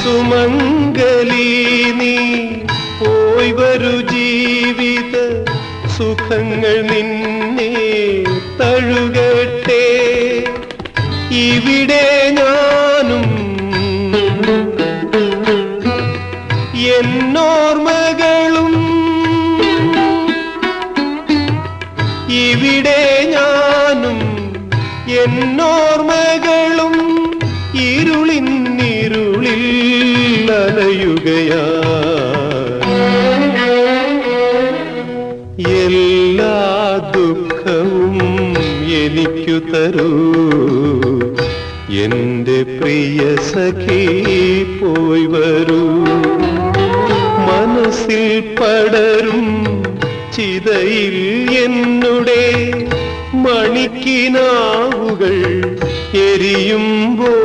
സുമംഗലി നീ പോയി വരൂ, ജീവിത സുഖങ്ങൾ നിന്നെ തഴുകട്ടെ. ഇവിടെ ഞാനും എന്നോർമകളും, ഇവിടെ ഞാനും എന്നോർമകളും ഇരുളിൽ അലയുകയാ. എല്ലാ ദുഃഖവും എനിക്കു തരൂ എന്റെ പ്രിയ സഖി, പോയി വരൂ. മനസ്സിൽ പടരും ചിതയിൽ എന്നുടെ മണിക്കിനാവുകൾ എരിയുമ്പോൾ